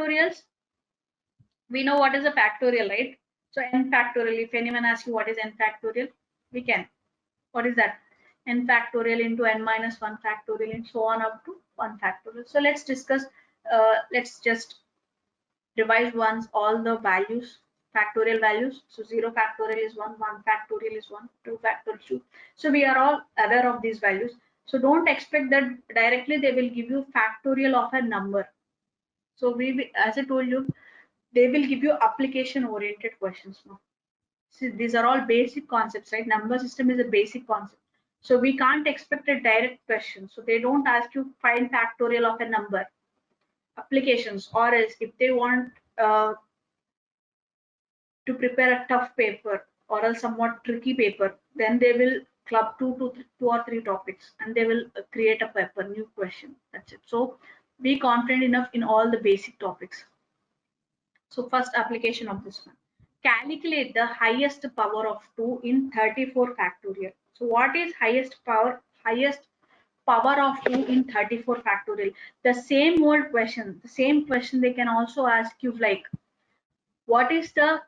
factorials, we know what is a factorial, right? So n factorial, if anyone asks you what is n factorial, we can. What is that? N factorial into n minus 1 factorial and so on up to 1 factorial. So let's discuss, let's just revise once all the values, factorial values. So 0 factorial is 1, 1 factorial is 1, 2 factorial 2. So we are all aware of these values. So don't expect that directly they will give you factorial of a number. So as I told you, they will give you application oriented questions now. See, these are all basic concepts, right? Number system is a basic concept. So we can't expect a direct question. So they don't ask you find factorial of a number. Applications, or else if they want to prepare a tough paper or a somewhat tricky paper, then they will club two or three topics and they will create a paper, new question. That's it. So be confident enough in all the basic topics. So first application of this one. Calculate the highest power of 2 in 34 factorial. So what is highest power? Highest power of 2 in 34 factorial. The same old question, the same question they can also ask you, like what is the,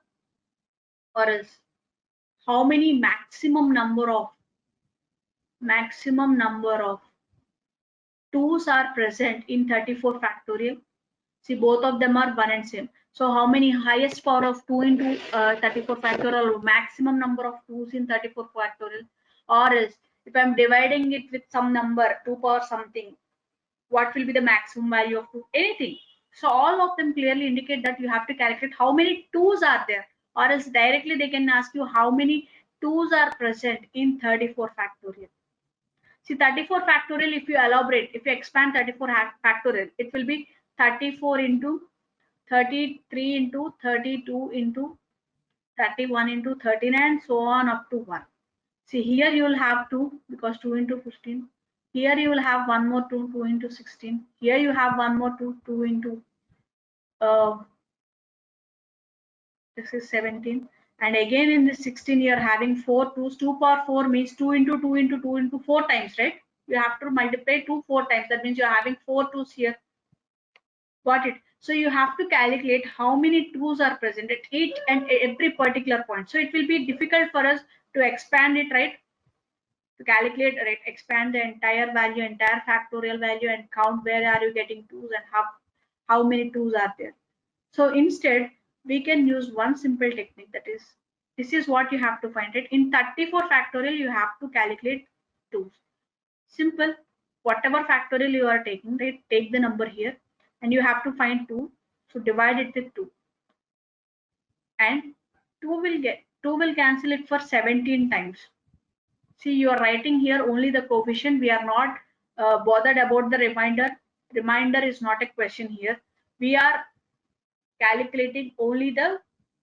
or else how many maximum number of 2's are present in 34 factorial. See, both of them are one and same. So how many highest power of 2 into 34 factorial, maximum number of 2's in 34 factorial, or else if I'm dividing it with some number 2 power something, what will be the maximum value of 2? Anything. So all of them clearly indicate that you have to calculate how many 2's are there, or else directly they can ask you how many 2's are present in 34 factorial. See, 34 factorial, if you elaborate, if you expand 34 factorial, it will be 34 into 33 into 32 into 31 into 39 and so on up to 1. See, here you will have 2 because 2 into 15. Here you will have one more 2, 2 into 16. Here you have one more 2, 2 into this is 17. And again in this 16 you are having 4 2's. 2 power 4 means 2 into 2 into 2 into 4 times, right? You have to multiply 2 4 times. That means you are having 4 2's here. Got it? So you have to calculate how many 2's are present at each and every particular point. So it will be difficult for us to expand it, right? To calculate, right? Expand the entire value, entire factorial value, and count where are you getting 2's and how many 2's are there. So instead, we can use one simple technique, that is, this is what you have to find it. In 34 factorial, you have to calculate 2's. Simple. Whatever factorial you are taking, right? Take the number here and you have to find 2. So divide it with 2. And 2 will cancel it for 17 times. See, you are writing here only the coefficient. We are not bothered about the remainder. Remainder is not a question here. We are calculating only the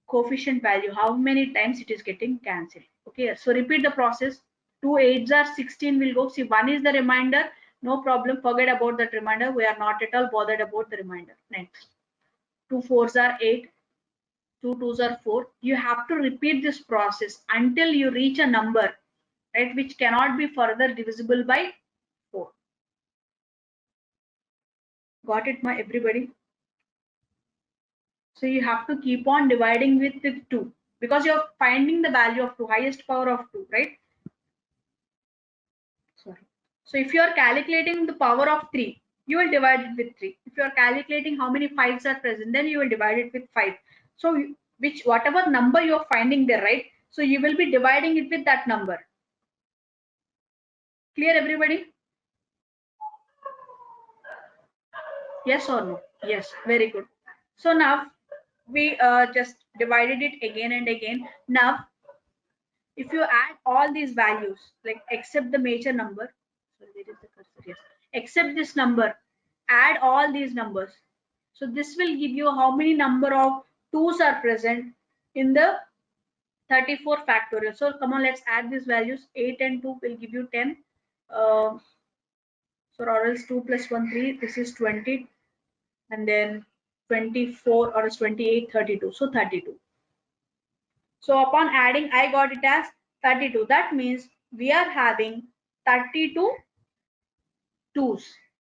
coefficient value, how many times it is getting cancelled. Okay, so repeat the process. 2 8's are 16 will go. See, 1 is the remainder. No problem. Forget about that remainder. We are not at all bothered about the remainder. Next, 2 4's are 8. 2 2's are 4. You have to repeat this process until you reach a number, right, which cannot be further divisible by 4. Got it, my everybody? So you have to keep on dividing with 2 because you're finding the value of 2, highest power of 2, right? Sorry. So if you are calculating the power of 3, you will divide it with 3. If you are calculating how many 5's are present, then you will divide it with 5. So whatever number you are finding there, right? So you will be dividing it with that number. Clear, everybody? Yes or no? Yes, very good. So now we just divided it again and again. Now, if you add all these values, like except the major number, so where is the cursor? Yes, except this number, add all these numbers. So this will give you how many number of 2's are present in the 34 factorial. So come on, let's add these values. 8 and 2 will give you 10. So or else 2 plus 1 3. This is 20, and then 24 or else 28 32. So 32. So upon adding, I got it as 32. That means we are having 32 2's.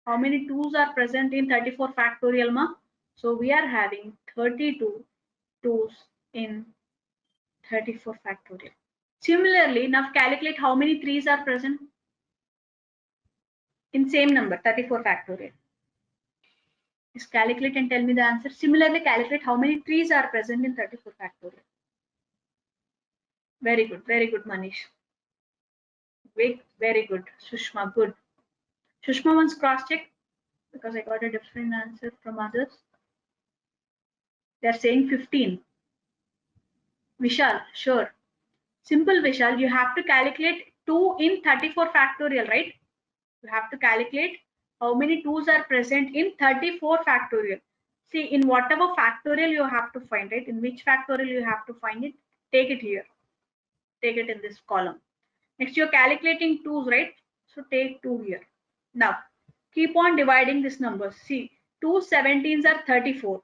How many 2's are present in 34 factorial, ma? So we are having 32 2's in 34 factorial. Similarly, now calculate how many 3's are present in same number, 34 factorial. Just calculate and tell me the answer. Similarly, calculate how many 3's are present in 34 factorial. Very good, Manish. Very good. Sushma, good. Sushma wants cross-check because I got a different answer from others. They're saying 15. Vishal, sure. Simple, Vishal. You have to calculate 2 in 34 factorial, right? You have to calculate how many 2's are present in 34 factorial. See, in whatever factorial you have to find it, in which factorial you have to find it, take it here. Take it in this column. Next, you're calculating 2's, right? So take 2 here. Now, keep on dividing this number. See, 2 17's are 34.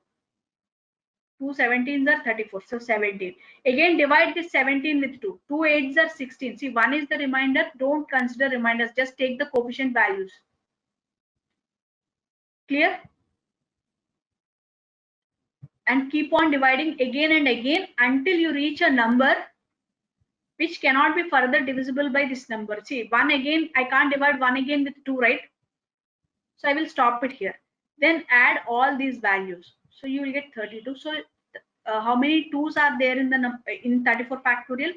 2 17's are 34. So 17. Again, divide this 17 with 2. 2 8's are 16. See, 1 is the remainder. Don't consider reminders. Just take the coefficient values. Clear? And keep on dividing again and again until you reach a number which cannot be further divisible by this number. See, 1 again, I can't divide 1 again with 2, right? So I will stop it here. Then add all these values. So you will get 32. So how many 2's are there in 34 factorial?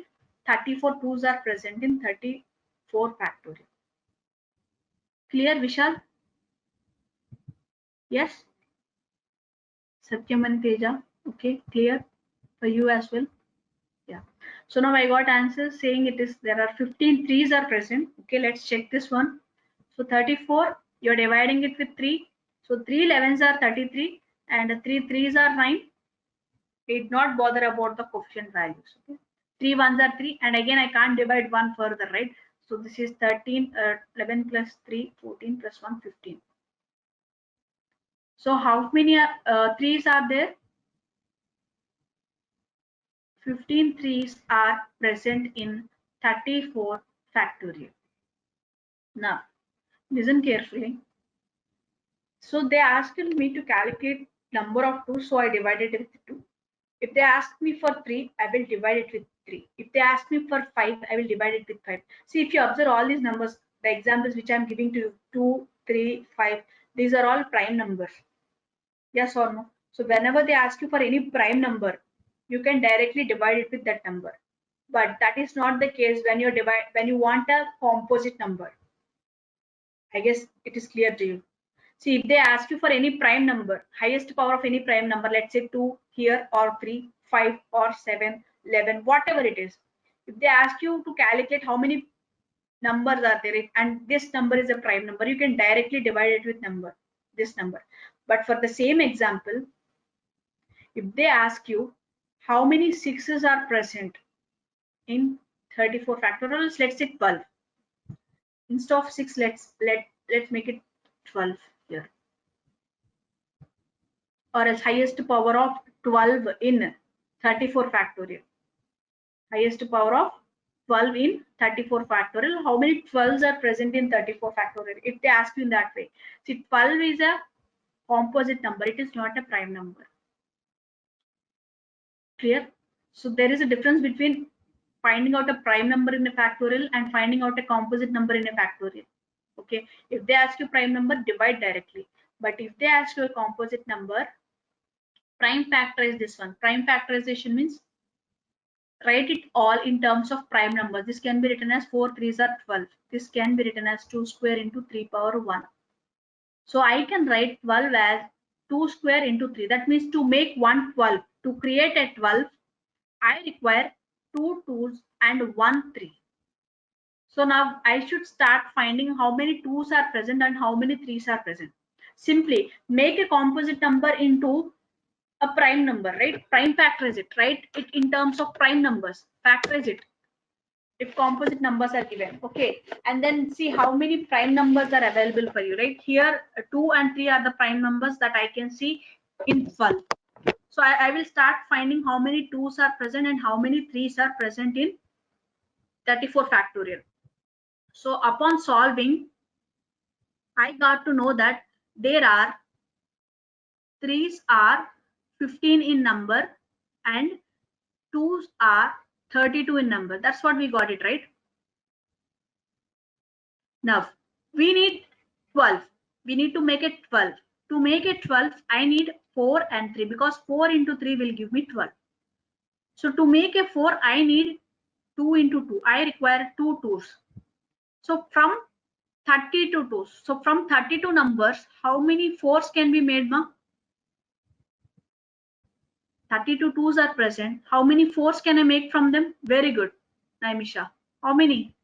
34 2's are present in 34 factorial. Clear, Vishal? Yes? Satyam and Teja. Okay, clear for you as well. Yeah. So now I got answers saying there are 15 3's are present. Okay, let's check this one. So 34, you're dividing it with 3. So 3 11's are 33 and 3 3's are 9. Did not bother about the coefficient values. Okay. 3 1's are 3 and again I can't divide 1 further, right? So this is 13, 11 plus 3, 14 plus 1, 15. So how many 3's are there? 15 3's are present in 34 factorial. Now, listen carefully. So they asked me to calculate number of 2, so I divided it with 2. If they ask me for 3, I will divide it with 3. If they ask me for 5, I will divide it with 5. See, if you observe all these numbers, the examples which I am giving to you, 2, 3, 5, these are all prime numbers. Yes or no? So whenever they ask you for any prime number, you can directly divide it with that number. But that is not the case when you want a composite number. I guess it is clear to you. See, if they ask you for any prime number, highest power of any prime number, let's say 2 here or 3, 5 or 7, 11, whatever it is. If they ask you to calculate how many numbers are there and this number is a prime number, you can directly divide it with this number. But for the same example, if they ask you how many 6's are present in 34 factorial, let's say 12. Instead of 6, let's make it 12 here. Or else highest power of 12 in 34 factorial. Highest power of 12 in 34 factorial. How many 12's are present in 34 factorial? If they ask you in that way. See, 12 is a composite number. It is not a prime number. Clear? So there is a difference between finding out a prime number in a factorial and finding out a composite number in a factorial. Okay. If they ask you prime number, divide directly. But if they ask you a composite number, prime factorize this one. Prime factorization means write it all in terms of prime numbers. This can be written as 4 3's are 12. This can be written as 2 square into 3 power 1. So I can write 12 as 2 square into 3. That means to make 1 12, to create a 12, I require 2 2's and 1 3. So now I should start finding how many 2's are present and how many 3's are present. Simply make a composite number into a prime number, right? Prime factorize it, write it in terms of prime numbers, factorize it if composite numbers are given. Okay, and then see how many prime numbers are available for you, right? Here 2 and 3 are the prime numbers that I can see in 12. So I will start finding how many 2's are present and how many 3's are present in 34 factorial. So upon solving, I got to know that there are 3s are 15 in number and 2s are 32 in number. That's what we got it, right? Now we need 12. We need to make it 12. To make it 12, I need 4 and 3 because 4 into 3 will give me 12. So to make a 4, I need 2 into 2. I require 2 2s. So from 32 2s. So from 32 numbers, how many 4s can be made, ma? 32 2s are present. How many 4s can I make from them? Very good, Naimisha. How many?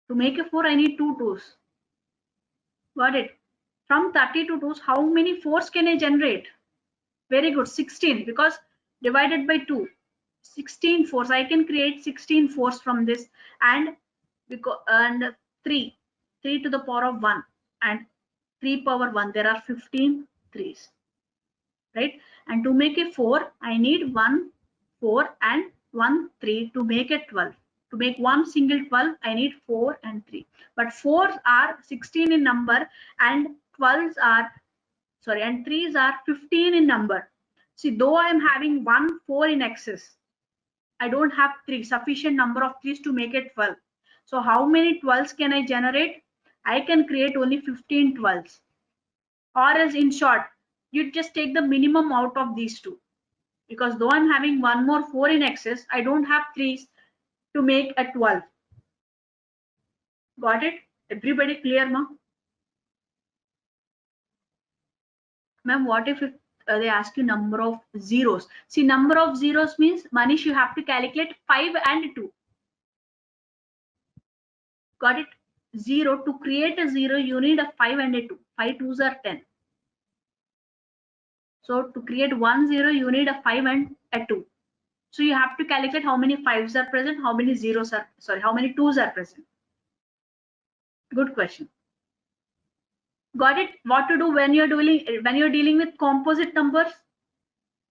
To make a 4, I need 2 2s. Got it? From 32 2s, how many 4s can I generate? Very good, 16, because divided by 2. 16 4s. I can create 16 4s from this, and 3 to the power of 1 and 3 power 1. There are 15 3s, right? And to make a 4, I need 1 4 and 1 3 to make it 12. To make one single 12, I need 4 and 3. But 4s are 16 in number and 12s are and 3s are 15 in number. See, though I am having 1 4 in excess, I don't have 3 sufficient number of 3s to make it 12. So how many 12s can I generate? I can create only 15 12s. Or as in short, you just take the minimum out of these two. Because though I'm having 1 more 4 in excess, I don't have 3s to make a 12. Got it? Everybody clear, ma? Ma'am, what if they ask you number of zeros? See, number of zeros means, Manish, you have to calculate 5 and 2. Got it? 0. To create a 0, you need a 5 and a 2. 5 2s are 10. So to create 1 0, you need a 5 and a 2. So you have to calculate how many 5s are present, how many zeros are, how many 2s are present. Good question. Got it? What to do when you're dealing with composite numbers?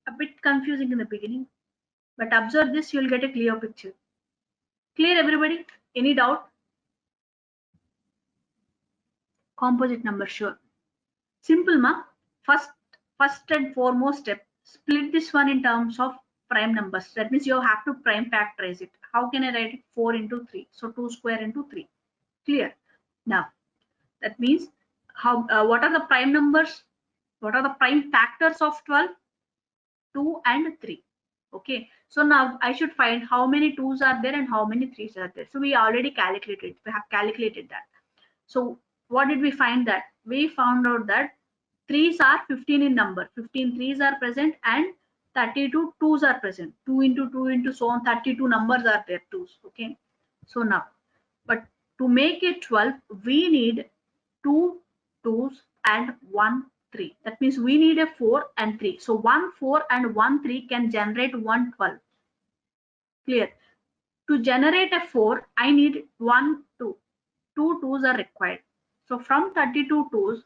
A bit confusing in the beginning, but observe this, you'll get a clear picture. Clear, everybody? Any doubt? Composite number, sure. Simple, ma. First and foremost step, split this one in terms of prime numbers. That means you have to prime factorize it. How can I write it? 4 into 3. So 2 square into 3. Clear? Now, that means what are the prime numbers? What are the prime factors of 12? 2 and 3. Okay. So now I should find how many 2s are there and how many 3s are there. So we already calculated. We have calculated that. So what did we find that? We found out that 3s are 15 in number. 15 3s are present and 32 2s are present. 2 into 2 into so on. 32 numbers are there, 2s. Okay. So now, but to make it 12, we need 2 2s and 1 3. That means we need a 4 and 3. So 1 4 and 1 3 can generate 1 12. Clear? To generate a 4, I need 1 2. 2 2s are required. So from 32 2s,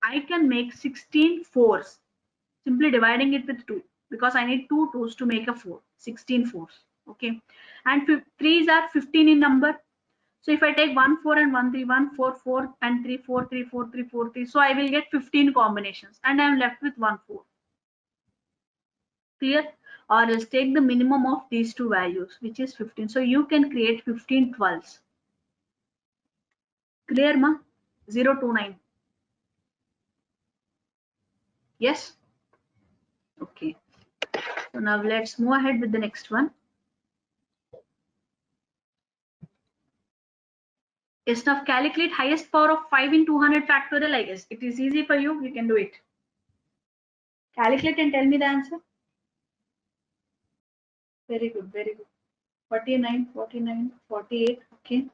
I can make 16 4s, simply dividing it with 2, because I need 2 2s to make a 4, 16 4s. Okay. And 3s are 15 in number. So if I take 1 4 and 1 3, 1 4 4 and 3 4 3 4 3 4 3, so I will get 15 combinations and I am left with 1 4. Clear? Or else take the minimum of these two values, which is 15. So you can create 15 12s. Clear, ma? 0 to 9. Yes? Okay. So now let's move ahead with the next one. Yes, now calculate highest power of 5 in 200 factorial, I guess. It is easy for you. You can do it. Calculate and tell me the answer. Very good, very good. 49, 49, 48. Okay.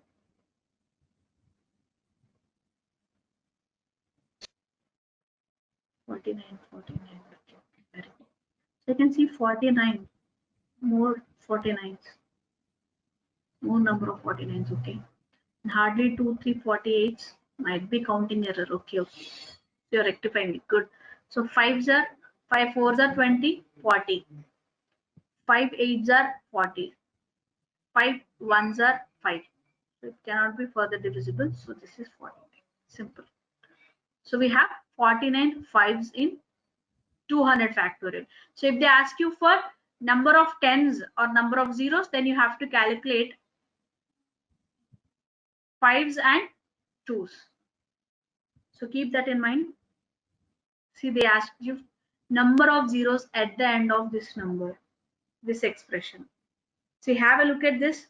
49, 49. Okay, very good. So you can see 49, more 49s, more number of 49s. Okay. And hardly 2, 3, 48s. Might be counting error. Okay, okay. So you're rectifying it. Good. So 5s are 5 4s are 20, 40. 5 8s are 40. 5 1s are 5. So it cannot be further divisible. So this is 40. Simple. So we have 49 5s in 200 factorial. So if they ask you for number of tens or number of zeros, then you have to calculate 5s and 2s. So keep that in mind. See, they asked you number of zeros at the end of this number, this expression. So have a look at this.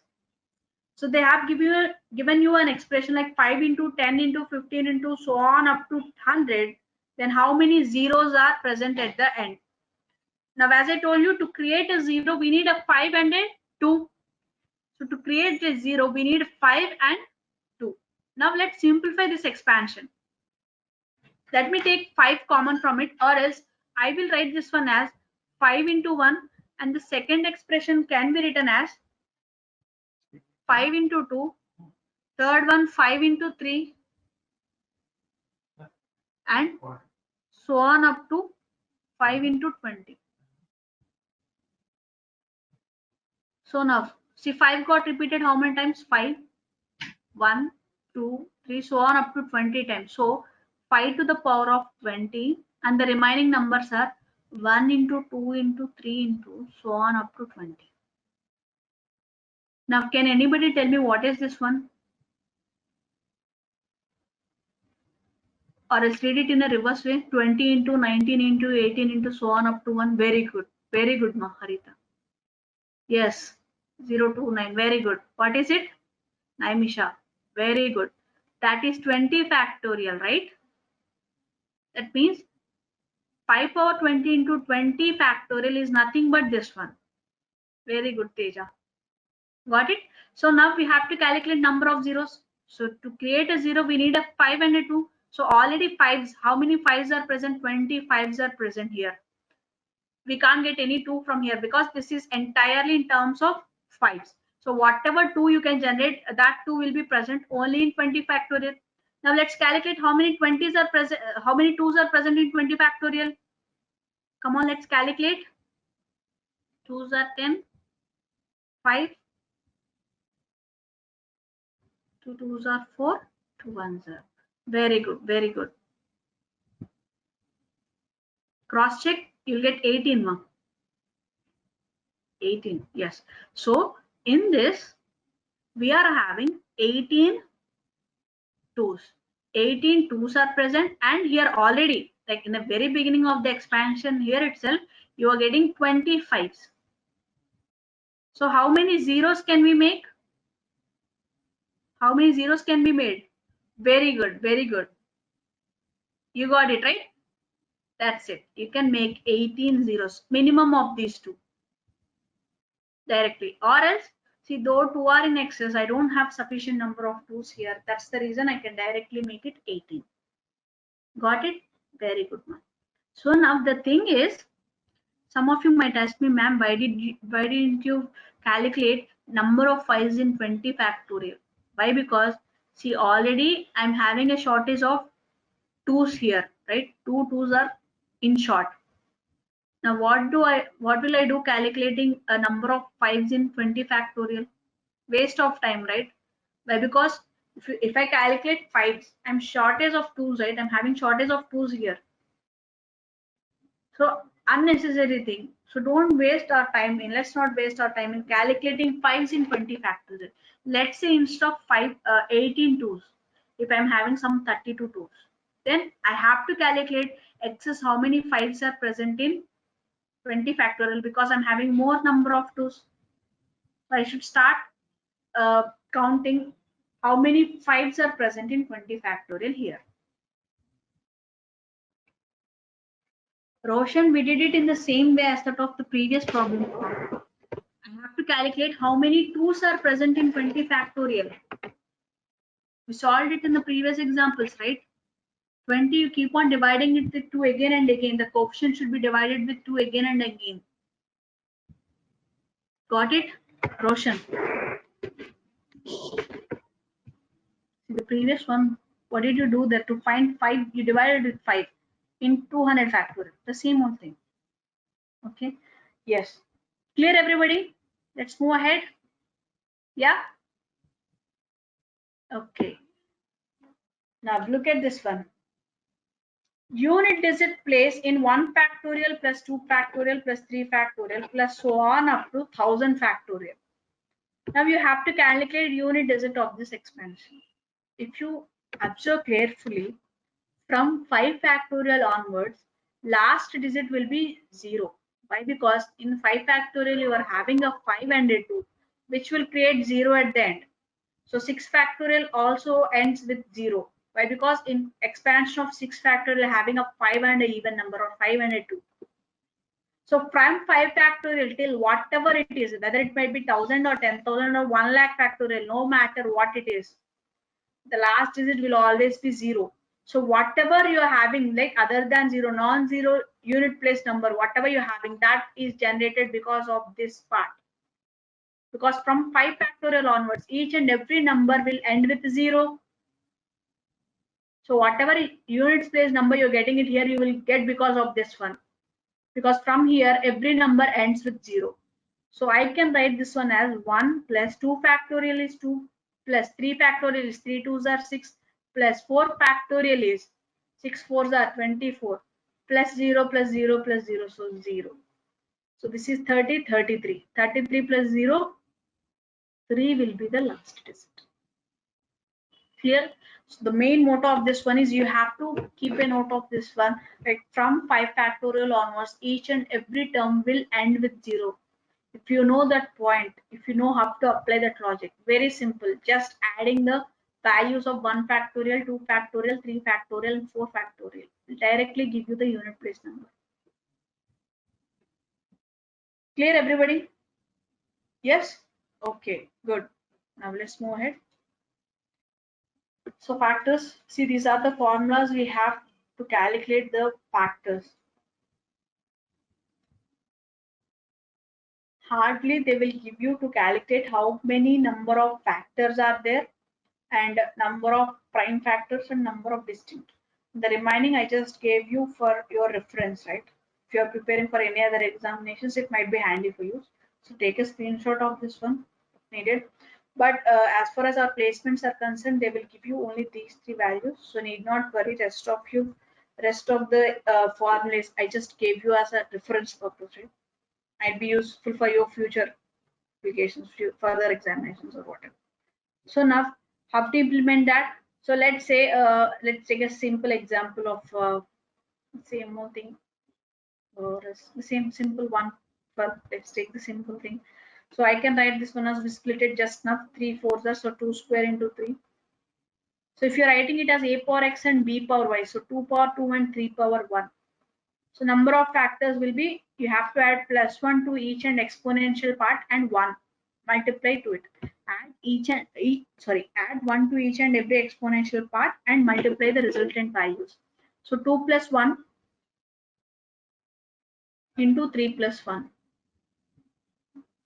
So they have given you an expression like 5 into 10 into 15 into so on up to 100. Then how many zeros are present at the end? Now, as I told you, to create a zero, we need a 5 and a 2. So to create a zero, we need 5 and 2. Now let's simplify this expansion. Let me take 5 common from it, or else I will write this one as 5 into 1, and the second expression can be written as 5 into 2, third one 5 into 3, and so on up to 5 into 20. So now see, 5 got repeated how many times? 5, 1, 2, 3, so on up to 20 times. So 5 to the power of 20, and the remaining numbers are 1 into 2 into 3 into so on up to 20. Now can anybody tell me what is this one? Or else read it in a reverse way. 20 into 19 into 18 into so on up to 1. Very good. Very good, Maharita. Yes. 029. Very good. What is it? Naimisha. Very good. That is 20 factorial, right? That means 5 power 20 into 20 factorial is nothing but this one. Very good, Teja. Got it? So now we have to calculate number of zeros. So to create a zero, we need a 5 and a 2. So already 5s. How many 5s are present? 20 5s are present here. We can't get any 2 from here because this is entirely in terms of 5s. So whatever 2 you can generate, that 2 will be present only in 20 factorial. Now let's calculate how many 20s are present, how many 2s are present in 20 factorial. Come on, let's calculate. 2s are 10, 5, 2 2s are 4, 2 1s are. Very good, very good. Cross check, you'll get 18, ma. 18, yes. So in this, we are having 18 2s. 18 2s are present, and here already, like in the very beginning of the expansion here itself, you are getting 25s. So how many zeros can we make? How many zeros can be made? Very good, very good. You got it, right? That's it. You can make 18 zeros, minimum of these two directly. Or else, see, though 2 are in excess, I don't have sufficient number of 2s here. That's the reason I can directly make it 18. Got it? Very good, ma'am. So now the thing is, some of you might ask me, ma'am, why didn't you calculate number of 5s in 20 factorial? Why? Because see, already I'm having a shortage of 2s here, right? 2 2s are in short. Now what will I do calculating a number of 5s in 20 factorial? Waste of time, right? Why? Because if I calculate 5s, I'm shortage of 2s, right? I'm having shortage of 2s here. So unnecessary thing. So don't waste our time in, let's not waste our time in calculating 5s in 20 factorial. Let's say instead of 18 2s, if I'm having some 32 2s, then I have to calculate excess how many 5s are present in 20 factorial because I'm having more number of 2s. So I should start counting how many 5s are present in 20 factorial here. Roshan, we did it in the same way as that of the previous problem. I have to calculate how many 2s are present in 20 factorial. We solved it in the previous examples, right? 20, you keep on dividing it with 2 again and again. The coefficient should be divided with 2 again and again. Got it? Roshan. The previous one, what did you do there? To find 5, you divided with 5 in 200 factorial. The same old thing. Okay. Yes. Clear, everybody? Let's move ahead. Yeah. Okay. Now look at this one. unit digit place in 1 factorial plus 2 factorial plus 3 factorial plus so on up to 1000 factorial. Now you have to calculate unit digit of this expansion. If you observe carefully, from 5 factorial onwards, last digit will be 0. Why? Because in 5 factorial you are having a 5 and a 2, which will create 0 at the end. So 6 factorial also ends with 0. Why? Because in expansion of 6 factorial having a 5 and a even number or 5 and a 2. So from 5 factorial till whatever it is, whether it might be 1000 or 10,000 or 1 lakh factorial, no matter what it is, the last digit will always be 0. So whatever you are having, like other than 0, non-zero unit place number, whatever you're having, that is generated because of this part. Because from 5 factorial onwards, each and every number will end with 0. So whatever units place number you're getting it here, you will get because of this one. Because from here, every number ends with 0. So I can write this one as 1 plus 2 factorial is 2 plus 3 factorial is 3 2s are 6 plus 4 factorial is 6 4s are 24 plus 0 plus 0 plus 0, so 0. So this is 30, 33. 33 plus 0, 3 will be the last digit. Clear? So the main motto of this one is you have to keep a note of this one. Like from 5 factorial onwards, each and every term will end with 0. If you know that point, if you know how to apply that logic, very simple. Just adding the values of 1 factorial, 2 factorial, 3 factorial, and 4 factorial will directly give you the unit place number. Clear, everybody? Yes? Okay, good. Now let's move ahead. So factors, see, these are the formulas we have to calculate the factors. Hardly they will give you to calculate how many number of factors are there and number of prime factors and number of distinct. The remaining I just gave you for your reference, right? If you are preparing for any other examinations, it might be handy for you. So take a screenshot of this one if needed. But as far as our placements are concerned, they will give you only these 3 values. So need not worry. Rest of the formulas I just gave you as a reference purpose, right? Might be useful for your future applications, further examinations or whatever. So now how to implement that? So let's say let's take a simple example of same more thing or the same simple one. But let's take the simple thing. So I can write this one as we split it just now 3 4s are so 2 square into 3. So if you're writing it as a power x and b power y, so 2 power 2 and 3 power 1. So number of factors will be, you have to add +1 to each and exponential part and 1 multiply to it. Add 1 to each and every exponential part and multiply the resultant values. So 2 plus 1 into 3 plus 1.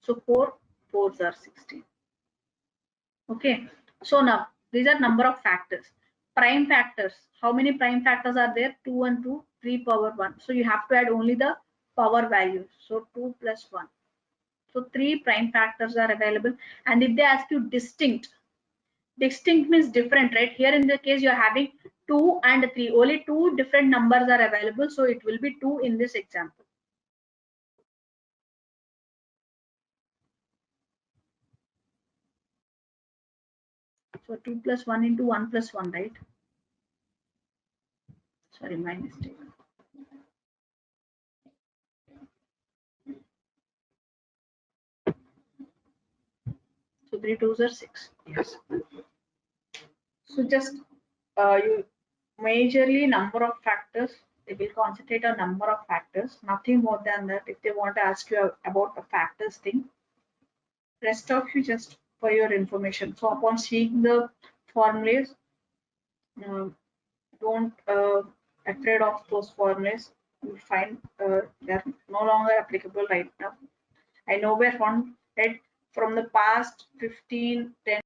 So 4 4s are 16. Okay. So now these are number of factors. Prime factors. How many prime factors are there? 2 and 2, 3 power 1. So you have to add only the power values. So 2 plus 1. So 3 prime factors are available. And if they ask you distinct means different, right? Here in the case you're having 2 and 3. Only 2 different numbers are available. So it will be 2 in this example. So 2 plus 1 into 1 plus 1, right? Sorry, my mistake. So 3 2s are 6. Yes. So just you majorly number of factors. They will concentrate on number of factors, nothing more than that. If they want to ask you about the factors thing, rest of you just for your information. So upon seeing the formulas, don't afraid of those formulas. You find they're no longer applicable right now. I know we're found that from the past 15, 10